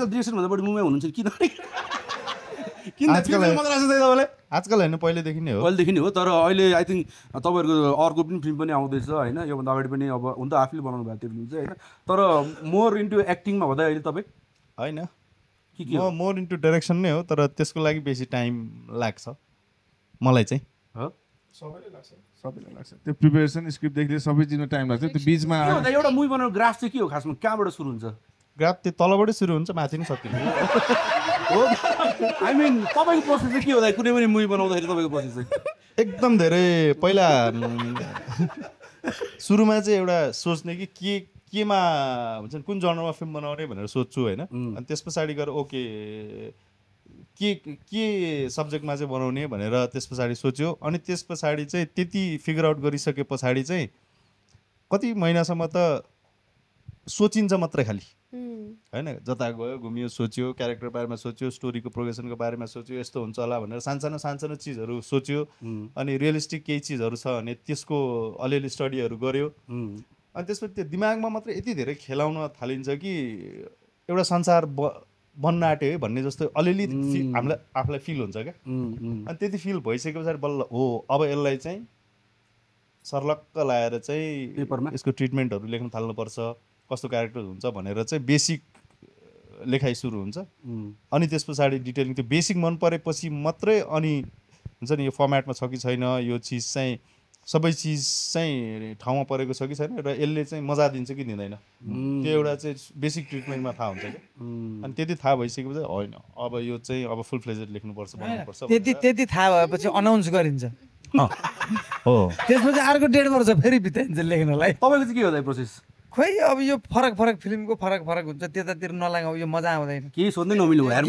आजकल डिरेक्सन भन्दा बढी मुभीमा हुनुहुन्छ किन आजकल होइन पहिलेदेखि नै हो तर अहिले आई थिङ्क तपाईँहरूको अर्को पनि फिल्म पनि आउँदैछ होइन योभन्दा अगाडि पनि अब हुन त आफैले बनाउनु भएको त्यो फिल्म चाहिँ होइन तर मोर इन्टु एक्टिङमा हुँदा अहिले तपाईँ होइन म मोर इन्टु डाइरेक्सन नै हो तर त्यसको लागि बेसी टाइम लाग्छ मलाई चाहिँ सबैलाई लाग्छ त्यो प्रिपेरेसन स्क्रिप्टदेखि लिएर सबै चिजमा टाइम लाग्छ त्यो बिचमा एउटा मुभी बनाउनु ग्राफ चाहिँ के हो खासमा कहाँबाट सुरु हुन्छ ग्राफ त्यो तलबाटै सुरु हुन्छ माथि नै सकिन्छ आई मिन तपाईँको प्रोसेस चाहिँ के हो कुनै पनि मुभी बनाउँदाखेरि तपाईँको प्रोसेस चाहिँ एकदम धेरै पहिला सुरुमा चाहिँ एउटा सोच्ने कि केमा हुन्छ नि कुन जर्नरमा फिल्म बनाउने भनेर सोध्छु होइन अनि त्यस पछाडि गएर ओके के सब्जेक्टमा चाहिँ बनाउने भनेर त्यस पछाडि सोच्यो अनि त्यस पछाडि चाहिँ त्यति फिगर आउट गरिसके पछाडि चाहिँ कति महिनासम्म त सोचिन्छ मात्रै खालि होइन जता गयो घुमियो सोच्यो क्यारेक्टर बारेमा सोच्यो स्टोरीको प्रोग्रेसनको बारेमा सोच्यो यस्तो हुन्छ होला भनेर सानसानो चिजहरू सोच्यो अनि रियलिस्टिक केही चिजहरू छ भने त्यसको अलिअलि स्टडीहरू गर्यो अनि त्यसपछि त्यो दिमागमा मात्रै यति धेरै खेलाउन थालिन्छ कि एउटा संसार बन्न आँट्यो है भन्ने जस्तो अलिअलि हामीलाई आफूलाई फिल हुन्छ क्या अनि त्यति फिल भइसके पछाडि बल्ल हो अब यसलाई चाहिँ सर्लक्क लाएर चाहिँ पेपरमा यसको ट्रिटमेन्टहरू लेख्न थाल्नुपर्छ कस्तो क्यारेक्टर हुन्छ भनेर चाहिँ बेसिक लेखाइ सुरु हुन्छ अनि त्यस पछाडि डिटेलिङ त्यो बेसिक मन परेपछि मात्रै अनि हुन्छ नि यो फर्मेटमा छ कि छैन यो चिज चाहिँ सबै चिज चाहिँ ठाउँमा परेको छ कि छैन र यसले चाहिँ मजा दिन्छ कि दिँदैन त्यो एउटा चाहिँ बेसिक ट्रिटमेन्टमा थाहा हुन्छ क्या अनि त्यति थाहा भइसकेपछि होइन अब यो चाहिँ अब फुल फ्लेजेड लेख्नुपर्छ बनाउनुपर्छ त्यति थाहा भएपछि अनाउन्स गरिन्छ हो त्यसपछि अर्को 1.5 वर्ष फेरि बिताइन्छ लेख्नलाई तपाईँको चाहिँ के हो प्रोसेस खोइ अब यो फरक फिल्मको फरक हुन्छ त्यतातिर नलागाउ यो मजा आउँदैन केही सोध्दै नमिल्नु भयो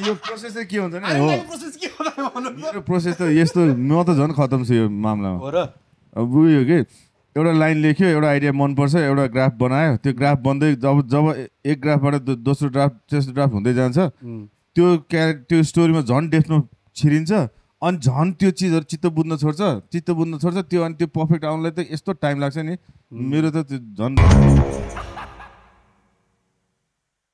यो प्रोसेस चाहिँ के हुन्छ नि मेरो प्रोसेस त यस्तो म त झन् खतम छु यो मामलामा अब उयो के एउटा लाइन लेख्यो एउटा आइडिया मनपर्छ एउटा ग्राफ बनायो त्यो ग्राफ बन्दै जब एक ग्राफबाट दोस्रो ड्राफ्ट तेस्रो ड्राफ्ट हुँदै जान्छ त्यो स्टोरीमा झन् डेफ्टमा छिरिन्छ अनि झन् त्यो चिजहरू चित्त बुझ्न छोड्छ त्यो अनि त्यो पर्फेक्ट आउनलाई त यस्तो टाइम लाग्छ नि मेरो त त्यो झन्